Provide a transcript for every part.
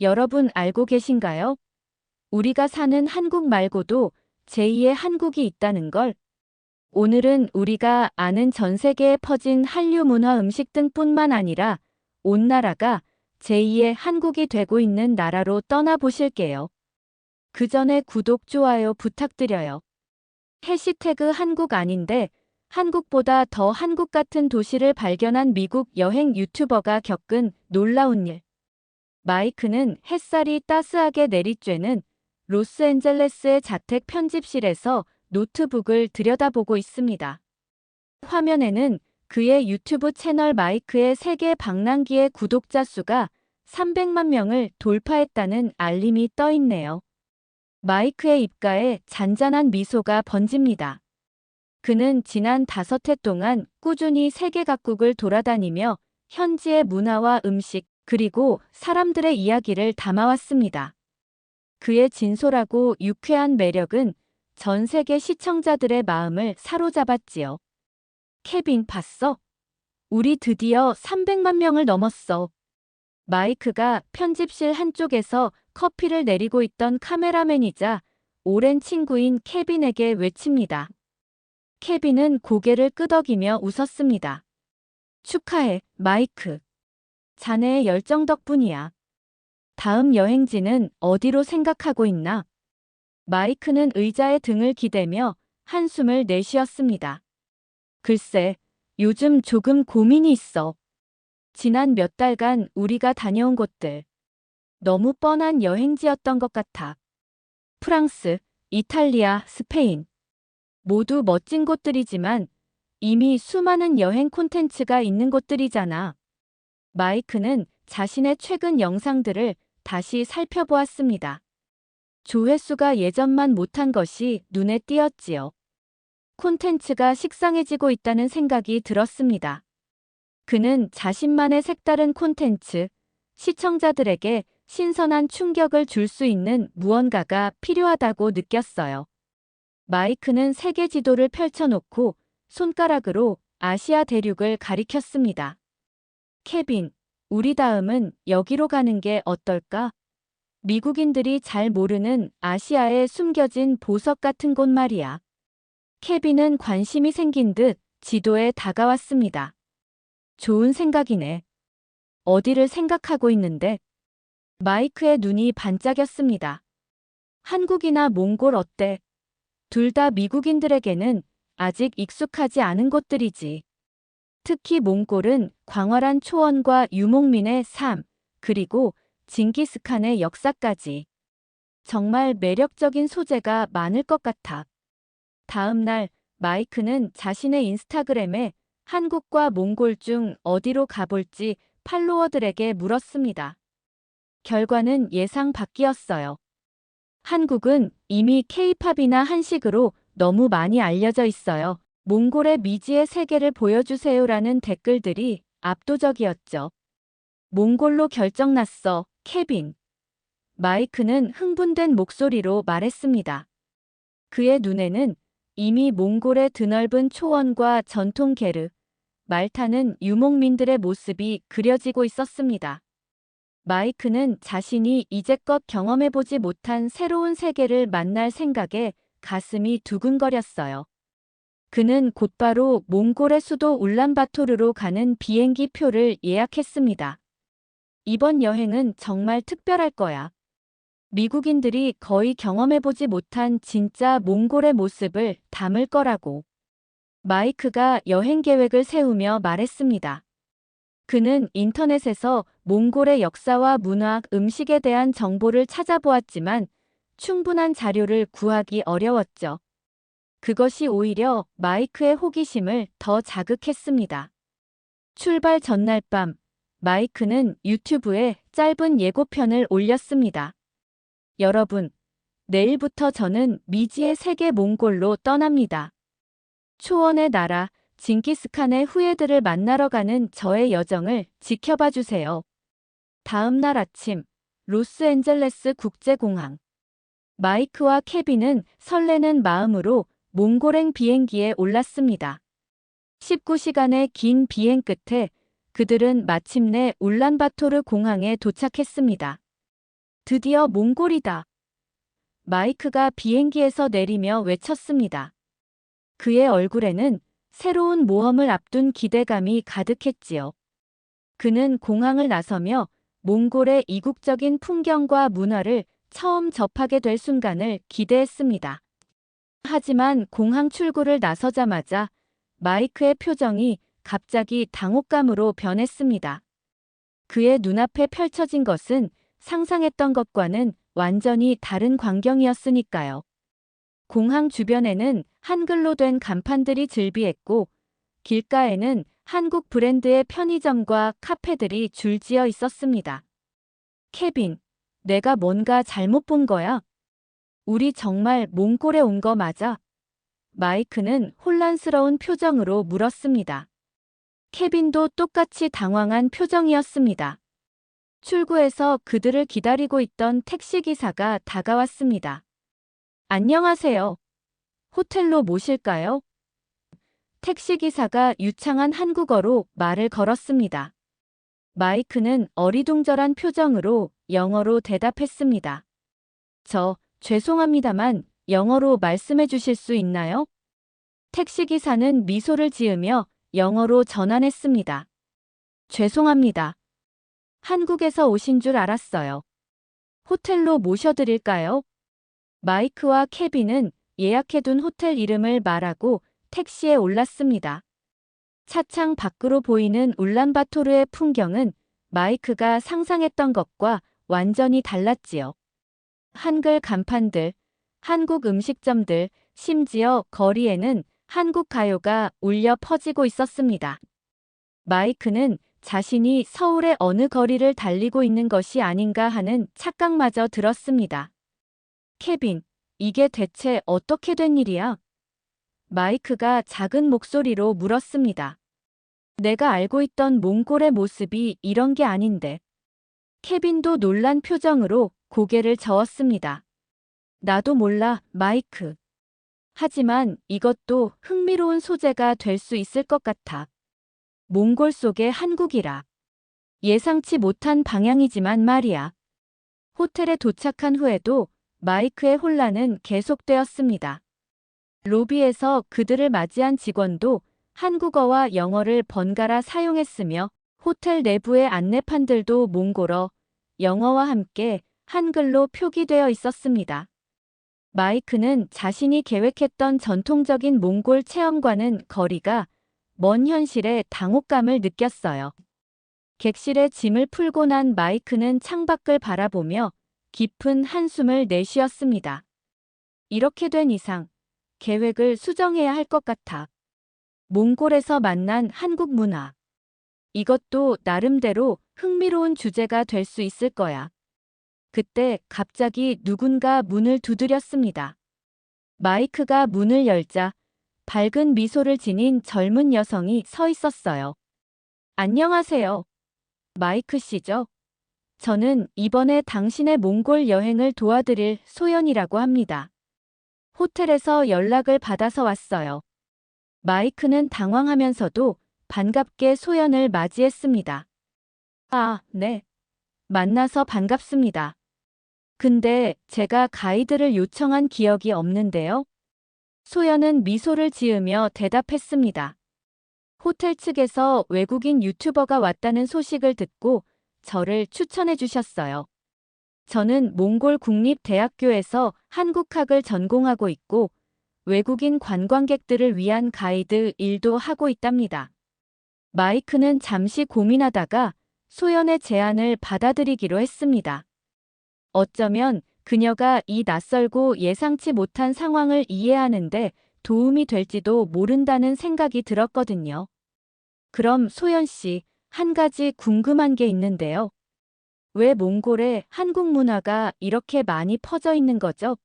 여러분 알고 계신가요? 우리가 사는 한국 말고도 제2의 한국이 있다는 걸. 오늘은 우리가 아는 전 세계에 퍼진 한류 문화 음식 등뿐만 아니라 온 나라가 제2의 한국이 되고 있는 나라로 떠나보실게요. 그 전에 구독, 좋아요 부탁드려요. 해시태그 한국 아닌데 한국보다 더 한국 같은 도시를 발견한 미국 여행 유튜버가 겪은 놀라운 일. 마이크는 햇살이 따스하게 내리쬐는 로스앤젤레스의 자택 편집실에서 노트북을 들여다보고 있습니다. 화면에는 그의 유튜브 채널 마이크의 세계 방랑기의 구독자 수가 300만 명을 돌파했다는 알림이 떠 있네요. 마이크의 입가에 잔잔한 미소가 번집니다. 그는 지난 5해 동안 꾸준히 세계 각국을 돌아다니며 현지의 문화와 음식, 그리고 사람들의 이야기를 담아왔습니다. 그의 진솔하고 유쾌한 매력은 전 세계 시청자들의 마음을 사로잡았지요. 케빈, 봤어? 우리 드디어 300만 명을 넘었어. 마이크가 편집실 한쪽에서 커피를 내리고 있던 카메라맨이자 오랜 친구인 케빈에게 외칩니다. 케빈은 고개를 끄덕이며 웃었습니다. 축하해, 마이크. 자네의 열정 덕분이야. 다음 여행지는 어디로 생각하고 있나? 마이크는 의자에 등을 기대며 한숨을 내쉬었습니다. 글쎄, 요즘 조금 고민이 있어. 지난 몇 달간 우리가 다녀온 곳들. 너무 뻔한 여행지였던 것 같아. 프랑스, 이탈리아, 스페인. 모두 멋진 곳들이지만 이미 수많은 여행 콘텐츠가 있는 곳들이잖아. 마이크는 자신의 최근 영상들을 다시 살펴보았습니다. 조회수가 예전만 못한 것이 눈에 띄었지요. 콘텐츠가 식상해지고 있다는 생각이 들었습니다. 그는 자신만의 색다른 콘텐츠, 시청자들에게 신선한 충격을 줄 수 있는 무언가가 필요하다고 느꼈어요. 마이크는 세계 지도를 펼쳐놓고 손가락으로 아시아 대륙을 가리켰습니다. 케빈, 우리 다음은 여기로 가는 게 어떨까? 미국인들이 잘 모르는 아시아에 숨겨진 보석 같은 곳 말이야. 케빈은 관심이 생긴 듯 지도에 다가왔습니다. 좋은 생각이네. 어디를 생각하고 있는데? 마이크의 눈이 반짝였습니다. 한국이나 몽골 어때? 둘 다 미국인들에게는 아직 익숙하지 않은 곳들이지. 특히 몽골은 광활한 초원과 유목민의 삶, 그리고 징기스칸의 역사까지. 정말 매력적인 소재가 많을 것 같아. 다음 날 마이크는 자신의 인스타그램에 한국과 몽골 중 어디로 가볼지 팔로워들에게 물었습니다. 결과는 예상 밖이었어요. 한국은 이미 K-팝이나 한식으로 너무 많이 알려져 있어요. 몽골의 미지의 세계를 보여주세요라는 댓글들이 압도적이었죠. 몽골로 결정났어, 케빈. 마이크는 흥분된 목소리로 말했습니다. 그의 눈에는 이미 몽골의 드넓은 초원과 전통 게르, 말 타는 유목민들의 모습이 그려지고 있었습니다. 마이크는 자신이 이제껏 경험해보지 못한 새로운 세계를 만날 생각에 가슴이 두근거렸어요. 그는 곧바로 몽골의 수도 울란바토르로 가는 비행기 표를 예약했습니다. 이번 여행은 정말 특별할 거야. 미국인들이 거의 경험해보지 못한 진짜 몽골의 모습을 담을 거라고. 마이크가 여행 계획을 세우며 말했습니다. 그는 인터넷에서 몽골의 역사와 문화, 음식에 대한 정보를 찾아보았지만 충분한 자료를 구하기 어려웠죠. 그것이 오히려 마이크의 호기심을 더 자극했습니다. 출발 전날 밤, 마이크는 유튜브에 짧은 예고편을 올렸습니다. 여러분, 내일부터 저는 미지의 세계 몽골로 떠납니다. 초원의 나라, 징기스칸의 후예들을 만나러 가는 저의 여정을 지켜봐 주세요. 다음 날 아침, 로스앤젤레스 국제공항. 마이크와 케빈은 설레는 마음으로 몽골행 비행기에 올랐습니다. 19시간의 긴 비행 끝에 그들은 마침내 울란바토르 공항에 도착했습니다. 드디어 몽골이다. 마이크가 비행기에서 내리며 외쳤습니다. 그의 얼굴에는 새로운 모험을 앞둔 기대감이 가득했지요. 그는 공항을 나서며 몽골의 이국적인 풍경과 문화를 처음 접하게 될 순간을 기대했습니다. 하지만 공항 출구를 나서자마자 마이크의 표정이 갑자기 당혹감으로 변했습니다. 그의 눈앞에 펼쳐진 것은 상상했던 것과는 완전히 다른 광경이었으니까요. 공항 주변에는 한글로 된 간판들이 즐비했고 길가에는 한국 브랜드의 편의점과 카페들이 줄지어 있었습니다. 케빈, 내가 뭔가 잘못 본 거야? 우리 정말 몽골에 온 거 맞아? 마이크는 혼란스러운 표정으로 물었습니다. 케빈도 똑같이 당황한 표정이었습니다. 출구에서 그들을 기다리고 있던 택시기사가 다가왔습니다. 안녕하세요. 호텔로 모실까요? 택시기사가 유창한 한국어로 말을 걸었습니다. 마이크는 어리둥절한 표정으로 영어로 대답했습니다. 죄송합니다만 영어로 말씀해 주실 수 있나요? 택시기사는 미소를 지으며 영어로 전환했습니다. 죄송합니다. 한국에서 오신 줄 알았어요. 호텔로 모셔드릴까요? 마이크와 케빈은 예약해둔 호텔 이름을 말하고 택시에 올랐습니다. 차창 밖으로 보이는 울란바토르의 풍경은 마이크가 상상했던 것과 완전히 달랐지요. 한글 간판들, 한국 음식점들, 심지어 거리에는 한국 가요가 울려 퍼지고 있었습니다. 마이크는 자신이 서울의 어느 거리를 달리고 있는 것이 아닌가 하는 착각마저 들었습니다. 케빈, 이게 대체 어떻게 된 일이야? 마이크가 작은 목소리로 물었습니다. 내가 알고 있던 몽골의 모습이 이런 게 아닌데. 케빈도 놀란 표정으로 고개를 저었습니다. 나도 몰라, 마이크. 하지만 이것도 흥미로운 소재가 될 수 있을 것 같아. 몽골 속의 한국이라. 예상치 못한 방향이지만 말이야. 호텔에 도착한 후에도 마이크의 혼란은 계속되었습니다. 로비에서 그들을 맞이한 직원도 한국어와 영어를 번갈아 사용했으며 호텔 내부의 안내판들도 몽골어, 영어와 함께 한글로 표기되어 있었습니다. 마이크는 자신이 계획했던 전통적인 몽골 체험과는 거리가 먼 현실에 당혹감을 느꼈어요. 객실에 짐을 풀고 난 마이크는 창밖을 바라보며 깊은 한숨을 내쉬었습니다. 이렇게 된 이상 계획을 수정해야 할 것 같아. 몽골에서 만난 한국 문화. 이것도 나름대로 흥미로운 주제가 될 수 있을 거야. 그때 갑자기 누군가 문을 두드렸습니다. 마이크가 문을 열자 밝은 미소를 지닌 젊은 여성이 서 있었어요. 안녕하세요. 마이크 씨죠? 저는 이번에 당신의 몽골 여행을 도와드릴 소연이라고 합니다. 호텔에서 연락을 받아서 왔어요. 마이크는 당황하면서도 반갑게 소연을 맞이했습니다. 아, 네. 만나서 반갑습니다. 근데 제가 가이드를 요청한 기억이 없는데요. 소연은 미소를 지으며 대답했습니다. 호텔 측에서 외국인 유튜버가 왔다는 소식을 듣고 저를 추천해 주셨어요. 저는 몽골 국립대학교에서 한국학을 전공하고 있고 외국인 관광객들을 위한 가이드 일도 하고 있답니다. 마이크는 잠시 고민하다가 소연의 제안을 받아들이기로 했습니다. 어쩌면 그녀가 이 낯설고 예상치 못한 상황을 이해하는데 도움이 될지도 모른다는 생각이 들었거든요. 그럼 소연 씨, 한 가지 궁금한 게 있는데요. 왜 몽골에 한국 문화가 이렇게 많이 퍼져 있는 거죠?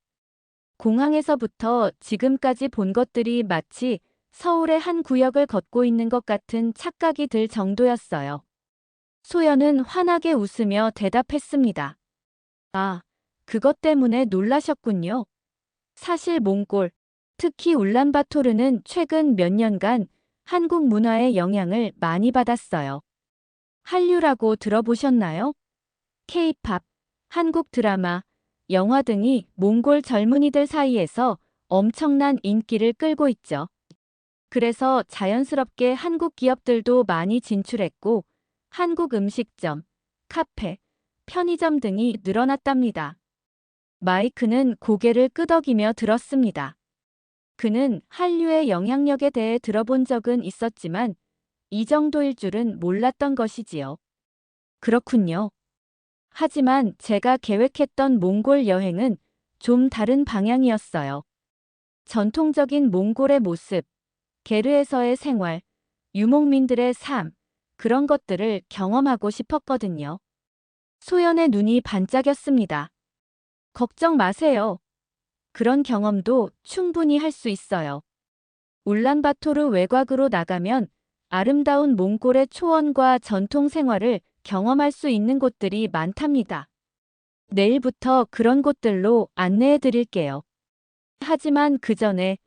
공항에서부터 지금까지 본 것들이 마치 서울의 한 구역을 걷고 있는 것 같은 착각이 들 정도였어요. 소연은 환하게 웃으며 대답했습니다. 아, 그것 때문에 놀라셨군요. 사실 몽골, 특히 울란바토르는 최근 몇 년간 한국 문화의 영향을 많이 받았어요. 한류라고 들어보셨나요? K-팝, 한국 드라마, 영화 등이 몽골 젊은이들 사이에서 엄청난 인기를 끌고 있죠. 그래서 자연스럽게 한국 기업들도 많이 진출했고, 한국 음식점, 카페, 편의점 등이 늘어났답니다. 마이크는 고개를 끄덕이며 들었습니다. 그는 한류의 영향력에 대해 들어본 적은 있었지만 이 정도일 줄은 몰랐던 것이지요. 그렇군요. 하지만 제가 계획했던 몽골 여행은 좀 다른 방향이었어요. 전통적인 몽골의 모습, 게르에서의 생활, 유목민들의 삶, 그런 것들을 경험하고 싶었거든요. 소연의 눈이 반짝였습니다. 걱정 마세요. 그런 경험도 충분히 할 수 있어요. 울란바토르 외곽으로 나가면 아름다운 몽골의 초원과 전통 생활을 경험할 수 있는 곳들이 많답니다. 내일부터 그런 곳들로 안내해 드릴게요. 하지만 그 전에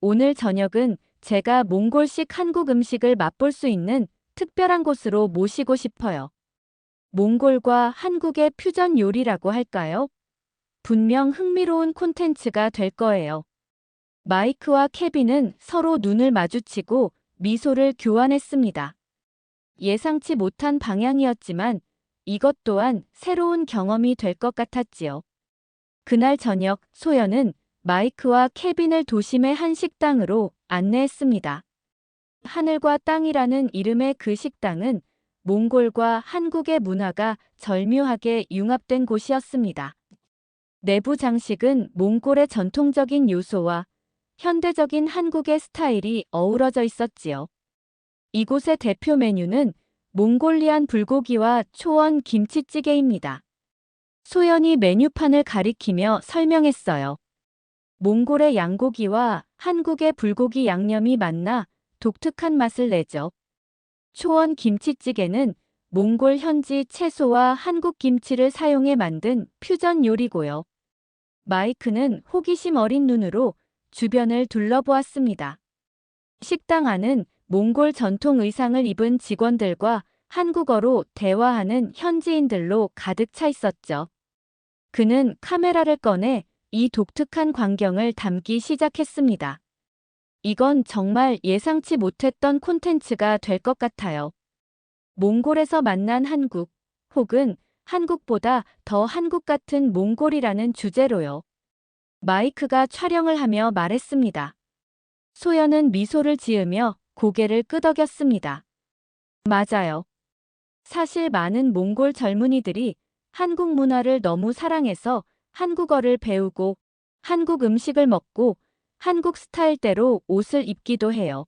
오늘 저녁은 제가 몽골식 한국 음식을 맛볼 수 있는 특별한 곳으로 모시고 싶어요. 몽골과 한국의 퓨전 요리라고 할까요? 분명 흥미로운 콘텐츠가 될 거예요. 마이크와 케빈은 서로 눈을 마주치고 미소를 교환했습니다. 예상치 못한 방향이었지만 이것 또한 새로운 경험이 될 것 같았지요. 그날 저녁 소연은 마이크와 케빈을 도심의 한 식당으로 안내했습니다. 하늘과 땅이라는 이름의 그 식당은 몽골과 한국의 문화가 절묘하게 융합된 곳이었습니다. 내부 장식은 몽골의 전통적인 요소와 현대적인 한국의 스타일이 어우러져 있었지요. 이곳의 대표 메뉴는 몽골리안 불고기와 초원 김치찌개입니다. 소연이 메뉴판을 가리키며 설명했어요. 몽골의 양고기와 한국의 불고기 양념이 만나 독특한 맛을 내죠. 초원 김치찌개는 몽골 현지 채소와 한국 김치를 사용해 만든 퓨전 요리고요. 마이크는 호기심 어린 눈으로 주변을 둘러보았습니다. 식당 안은 몽골 전통 의상을 입은 직원들과 한국어로 대화하는 현지인들로 가득 차 있었죠. 그는 카메라를 꺼내 이 독특한 광경을 담기 시작했습니다. 이건 정말 예상치 못했던 콘텐츠가 될 것 같아요. 몽골에서 만난 한국, 혹은 한국보다 더 한국 같은 몽골이라는 주제로요. 마이크가 촬영을 하며 말했습니다. 소연은 미소를 지으며 고개를 끄덕였습니다. 맞아요. 사실 많은 몽골 젊은이들이 한국 문화를 너무 사랑해서 한국어를 배우고 한국 음식을 먹고 한국 스타일대로 옷을 입기도 해요.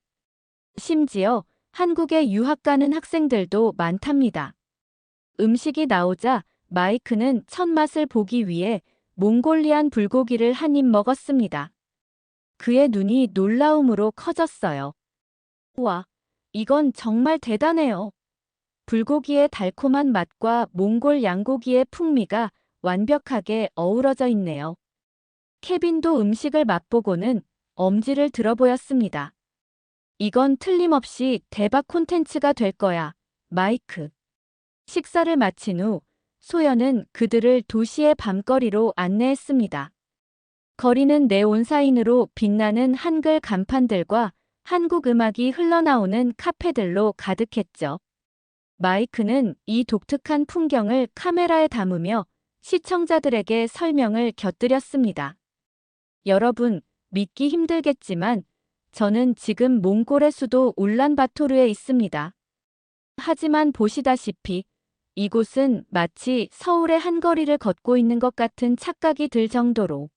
심지어 한국에 유학 가는 학생들도 많답니다. 음식이 나오자 마이크는 첫 맛을 보기 위해 몽골리안 불고기를 한 입 먹었습니다. 그의 눈이 놀라움으로 커졌어요. 와, 이건 정말 대단해요. 불고기의 달콤한 맛과 몽골 양고기의 풍미가 완벽하게 어우러져 있네요. 케빈도 음식을 맛보고는 엄지를 들어 보였습니다. 이건 틀림없이 대박 콘텐츠가 될 거야, 마이크. 식사를 마친 후 소연은 그들을 도시의 밤거리로 안내했습니다. 거리는 네온사인으로 빛나는 한글 간판들과 한국 음악이 흘러나오는 카페들로 가득했죠. 마이크는 이 독특한 풍경을 카메라에 담으며 시청자들에게 설명을 곁들였습니다. 여러분, 믿기 힘들겠지만 저는 지금 몽골의 수도 울란바토르에 있습니다. 하지만 보시다시피 이곳은 마치 서울의 한 거리를 걷고 있는 것 같은 착각이 들 정도로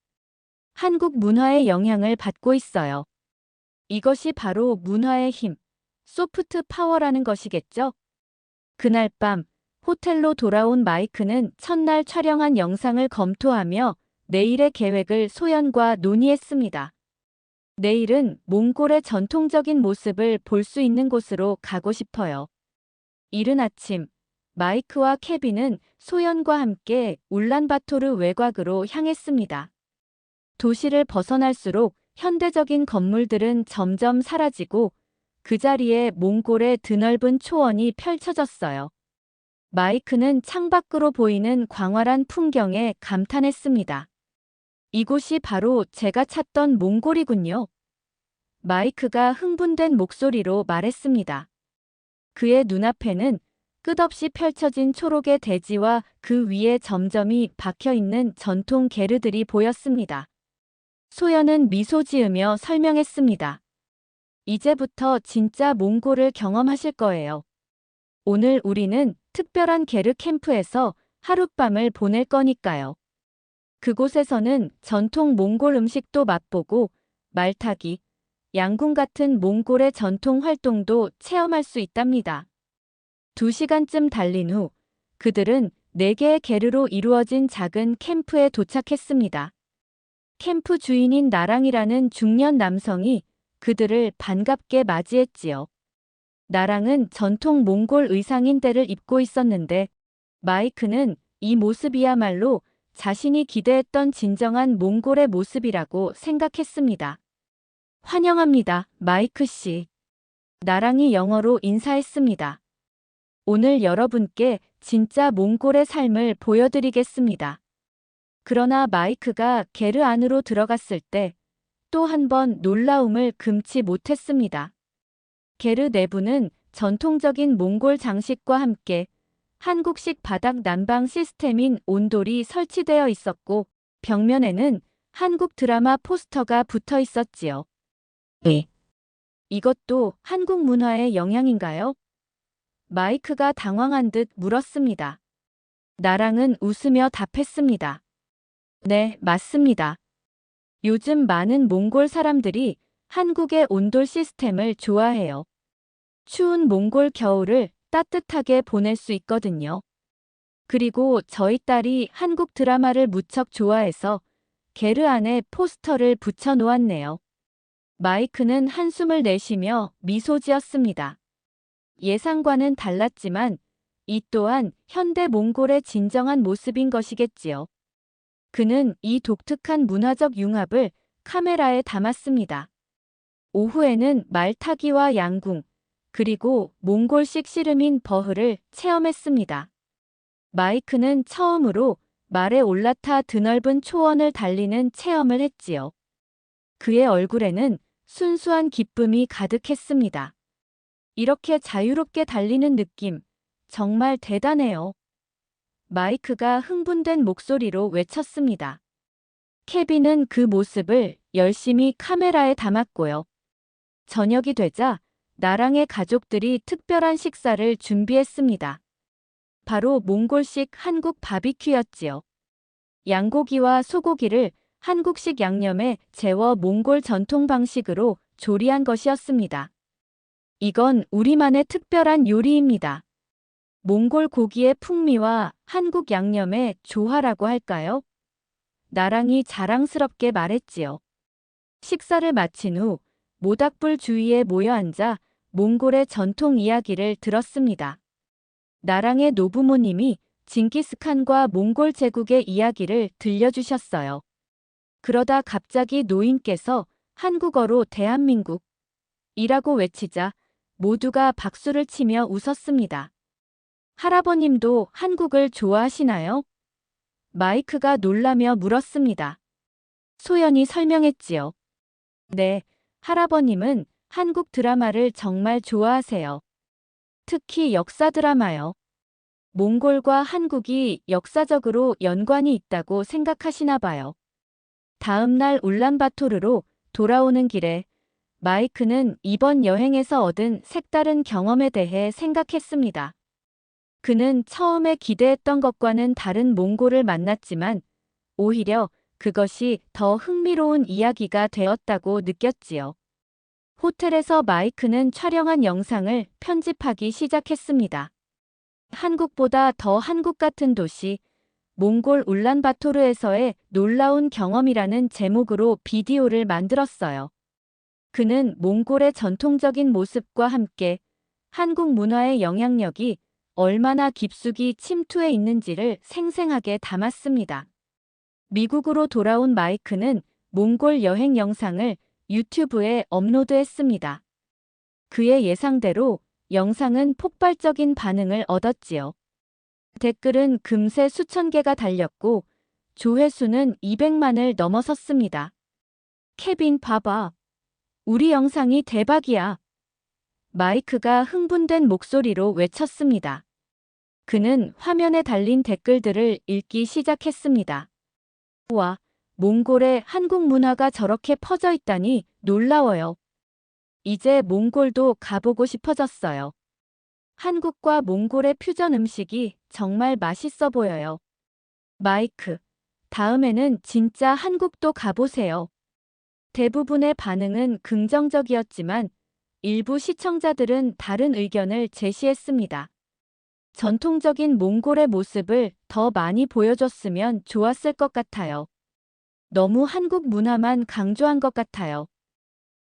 한국 문화의 영향을 받고 있어요. 이것이 바로 문화의 힘, 소프트 파워라는 것이겠죠? 그날 밤 호텔로 돌아온 마이크는 첫날 촬영한 영상을 검토하며 내일의 계획을 소연과 논의했습니다. 내일은 몽골의 전통적인 모습을 볼 수 있는 곳으로 가고 싶어요. 이른 아침, 마이크와 케빈은 소연과 함께 울란바토르 외곽으로 향했습니다. 도시를 벗어날수록 현대적인 건물들은 점점 사라지고 그 자리에 몽골의 드넓은 초원이 펼쳐졌어요. 마이크는 창밖으로 보이는 광활한 풍경에 감탄했습니다. 이곳이 바로 제가 찾던 몽골이군요. 마이크가 흥분된 목소리로 말했습니다. 그의 눈앞에는 끝없이 펼쳐진 초록의 대지와 그 위에 점점이 박혀있는 전통 게르들이 보였습니다. 소연은 미소 지으며 설명했습니다. 이제부터 진짜 몽골을 경험하실 거예요. 오늘 우리는 특별한 게르 캠프에서 하룻밤을 보낼 거니까요. 그곳에서는 전통 몽골 음식도 맛보고 말타기, 양궁 같은 몽골의 전통 활동도 체험할 수 있답니다. 2시간쯤 달린 후 그들은 4개의 게르로 이루어진 작은 캠프에 도착했습니다. 캠프 주인인 나랑이라는 중년 남성이 그들을 반갑게 맞이했지요. 나랑은 전통 몽골 의상인 때를 입고 있었는데 마이크는 이 모습이야말로 자신이 기대했던 진정한 몽골의 모습이라고 생각했습니다. 환영합니다, 마이크 씨. 나랑이 영어로 인사했습니다. 오늘 여러분께 진짜 몽골의 삶을 보여드리겠습니다. 그러나 마이크가 게르 안으로 들어갔을 때 또 한 번 놀라움을 금치 못했습니다. 게르 내부는 전통적인 몽골 장식과 함께 한국식 바닥 난방 시스템인 온돌이 설치되어 있었고 벽면에는 한국 드라마 포스터가 붙어 있었지요. 네. 이것도 한국 문화의 영향인가요? 마이크가 당황한 듯 물었습니다. 나랑은 웃으며 답했습니다. 네, 맞습니다. 요즘 많은 몽골 사람들이 한국의 온돌 시스템을 좋아해요. 추운 몽골 겨울을 따뜻하게 보낼 수 있거든요. 그리고 저희 딸이 한국 드라마를 무척 좋아해서 게르 안에 포스터를 붙여 놓았네요. 마이크는 한숨을 내쉬며 미소 지었습니다. 예상과는 달랐지만 이 또한 현대 몽골의 진정한 모습인 것이겠지요. 그는 이 독특한 문화적 융합을 카메라에 담았습니다. 오후에는 말타기와 양궁, 그리고 몽골식 씨름인 버흐를 체험했습니다. 마이크는 처음으로 말에 올라타 드넓은 초원을 달리는 체험을 했지요. 그의 얼굴에는 순수한 기쁨이 가득했습니다. 이렇게 자유롭게 달리는 느낌, 정말 대단해요. 마이크가 흥분된 목소리로 외쳤습니다. 케빈은 그 모습을 열심히 카메라에 담았고요. 저녁이 되자 나랑의 가족들이 특별한 식사를 준비했습니다. 바로 몽골식 한국 바비큐였지요. 양고기와 소고기를 한국식 양념에 재워 몽골 전통 방식으로 조리한 것이었습니다. 이건 우리만의 특별한 요리입니다. 몽골 고기의 풍미와 한국 양념의 조화라고 할까요? 나랑이 자랑스럽게 말했지요. 식사를 마친 후 모닥불 주위에 모여 앉아 몽골의 전통 이야기를 들었습니다. 나랑의 노부모님이 징기스칸과 몽골 제국의 이야기를 들려주셨어요. 그러다 갑자기 노인께서 한국어로 대한민국이라고 외치자 모두가 박수를 치며 웃었습니다. 할아버님도 한국을 좋아하시나요? 마이크가 놀라며 물었습니다. 소연이 설명했지요. 네, 할아버님은 한국 드라마를 정말 좋아하세요. 특히 역사 드라마요. 몽골과 한국이 역사적으로 연관이 있다고 생각하시나 봐요. 다음 날 울란바토르로 돌아오는 길에 마이크는 이번 여행에서 얻은 색다른 경험에 대해 생각했습니다. 그는 처음에 기대했던 것과는 다른 몽골을 만났지만 오히려 그것이 더 흥미로운 이야기가 되었다고 느꼈지요. 호텔에서 마이크는 촬영한 영상을 편집하기 시작했습니다. 한국보다 더 한국 같은 도시, 몽골 울란바토르에서의 놀라운 경험이라는 제목으로 비디오를 만들었어요. 그는 몽골의 전통적인 모습과 함께 한국 문화의 영향력이 얼마나 깊숙이 침투해 있는지를 생생하게 담았습니다. 미국으로 돌아온 마이크는 몽골 여행 영상을 유튜브에 업로드했습니다. 그의 예상대로 영상은 폭발적인 반응을 얻었지요. 댓글은 금세 수천 개가 달렸고 조회수는 200만을 넘어섰습니다. 케빈 봐봐. 우리 영상이 대박이야. 마이크가 흥분된 목소리로 외쳤습니다. 그는 화면에 달린 댓글들을 읽기 시작했습니다. 와, 몽골에 한국 문화가 저렇게 퍼져 있다니 놀라워요. 이제 몽골도 가보고 싶어졌어요. 한국과 몽골의 퓨전 음식이 정말 맛있어 보여요. 마이크, 다음에는 진짜 한국도 가보세요. 대부분의 반응은 긍정적이었지만 일부 시청자들은 다른 의견을 제시했습니다. 전통적인 몽골의 모습을 더 많이 보여줬으면 좋았을 것 같아요. 너무 한국 문화만 강조한 것 같아요.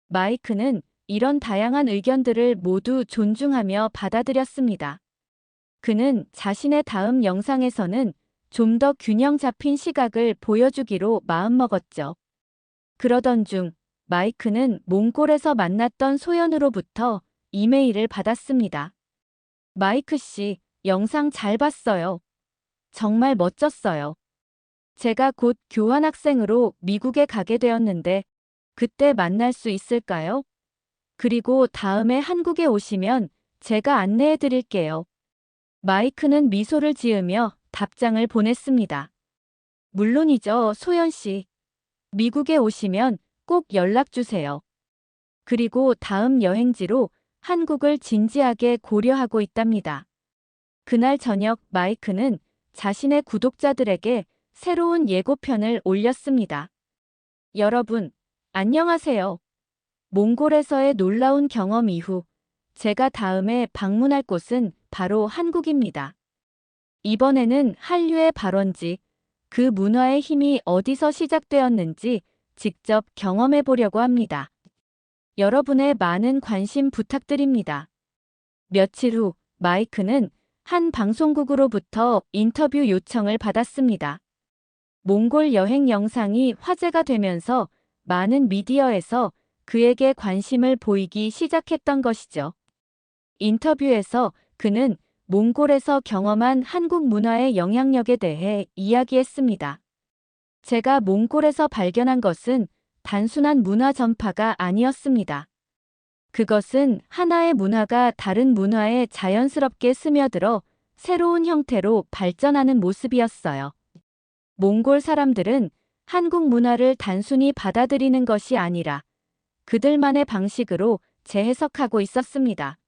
마이크는 이런 다양한 의견들을 모두 존중하며 받아들였습니다. 그는 자신의 다음 영상에서는 좀 더 균형 잡힌 시각을 보여주기로 마음먹었죠. 그러던 중 마이크는 몽골에서 만났던 소연으로부터 이메일을 받았습니다. 마이크 씨, 영상 잘 봤어요. 정말 멋졌어요. 제가 곧 교환학생으로 미국에 가게 되었는데 그때 만날 수 있을까요? 그리고 다음에 한국에 오시면 제가 안내해 드릴게요. 마이크는 미소를 지으며 답장을 보냈습니다. 물론이죠, 소연 씨. 미국에 오시면 꼭 연락 주세요. 그리고 다음 여행지로 한국을 진지하게 고려하고 있답니다. 그날 저녁 마이크는 자신의 구독자들에게 새로운 예고편을 올렸습니다. 여러분, 안녕하세요. 몽골에서의 놀라운 경험 이후 제가 다음에 방문할 곳은 바로 한국입니다. 이번에는 한류의 발원지, 그 문화의 힘이 어디서 시작되었는지 직접 경험해 보려고 합니다. 여러분의 많은 관심 부탁드립니다. 며칠 후 마이크는 한 방송국으로부터 인터뷰 요청을 받았습니다. 몽골 여행 영상이 화제가 되면서 많은 미디어에서 그에게 관심을 보이기 시작했던 것이죠. 인터뷰에서 그는 몽골에서 경험한 한국 문화의 영향력에 대해 이야기했습니다. 제가 몽골에서 발견한 것은 단순한 문화 전파가 아니었습니다. 그것은 하나의 문화가 다른 문화에 자연스럽게 스며들어 새로운 형태로 발전하는 모습이었어요. 몽골 사람들은 한국 문화를 단순히 받아들이는 것이 아니라 그들만의 방식으로 재해석하고 있었습니다.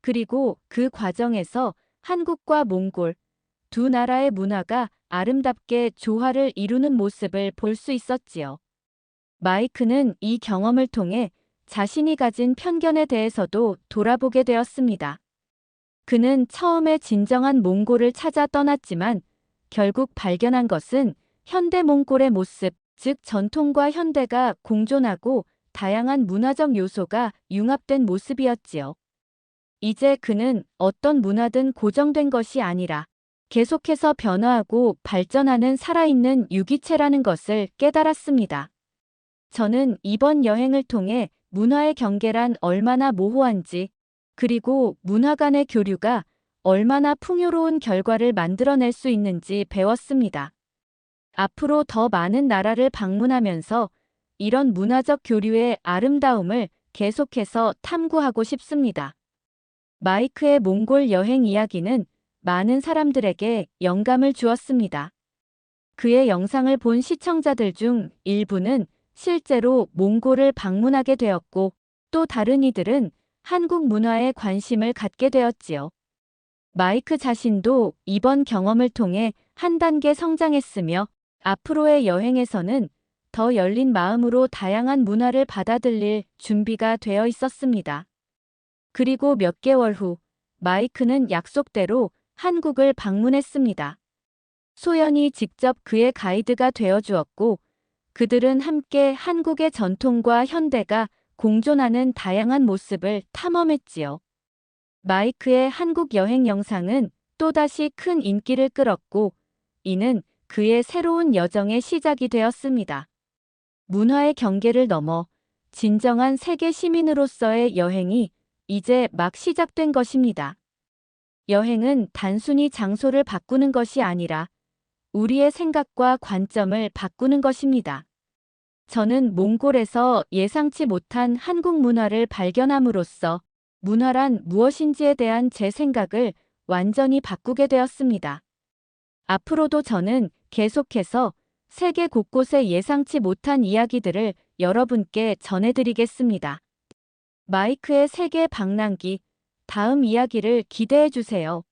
그리고 그 과정에서 한국과 몽골 두 나라의 문화가 아름답게 조화를 이루는 모습을 볼 수 있었지요. 마이크는 이 경험을 통해 자신이 가진 편견에 대해서도 돌아보게 되었습니다. 그는 처음에 진정한 몽골을 찾아 떠났지만 결국 발견한 것은 현대 몽골의 모습, 즉 전통과 현대가 공존하고 다양한 문화적 요소가 융합된 모습이었지요. 이제 그는 어떤 문화든 고정된 것이 아니라 계속해서 변화하고 발전하는 살아있는 유기체라는 것을 깨달았습니다. 저는 이번 여행을 통해 문화의 경계란 얼마나 모호한지, 그리고 문화 간의 교류가 얼마나 풍요로운 결과를 만들어낼 수 있는지 배웠습니다. 앞으로 더 많은 나라를 방문하면서 이런 문화적 교류의 아름다움을 계속해서 탐구하고 싶습니다. 마이크의 몽골 여행 이야기는 많은 사람들에게 영감을 주었습니다. 그의 영상을 본 시청자들 중 일부는 실제로 몽골을 방문하게 되었고 또 다른 이들은 한국 문화에 관심을 갖게 되었지요. 마이크 자신도 이번 경험을 통해 한 단계 성장했으며 앞으로의 여행에서는 더 열린 마음으로 다양한 문화를 받아들일 준비가 되어 있었습니다. 그리고 몇 개월 후 마이크는 약속대로 한국을 방문했습니다. 소연이 직접 그의 가이드가 되어 주었고 그들은 함께 한국의 전통과 현대가 공존하는 다양한 모습을 탐험했지요. 마이크의 한국 여행 영상은 또다시 큰 인기를 끌었고 이는 그의 새로운 여정의 시작이 되었습니다. 문화의 경계를 넘어 진정한 세계 시민으로서의 여행이 이제 막 시작된 것입니다. 여행은 단순히 장소를 바꾸는 것이 아니라 우리의 생각과 관점을 바꾸는 것입니다. 저는 몽골에서 예상치 못한 한국 문화를 발견함으로써 문화란 무엇인지에 대한 제 생각을 완전히 바꾸게 되었습니다. 앞으로도 저는 계속해서 세계 곳곳의 예상치 못한 이야기들을 여러분께 전해드리겠습니다. 마이크의 세계 방랑기, 다음 이야기를 기대해 주세요.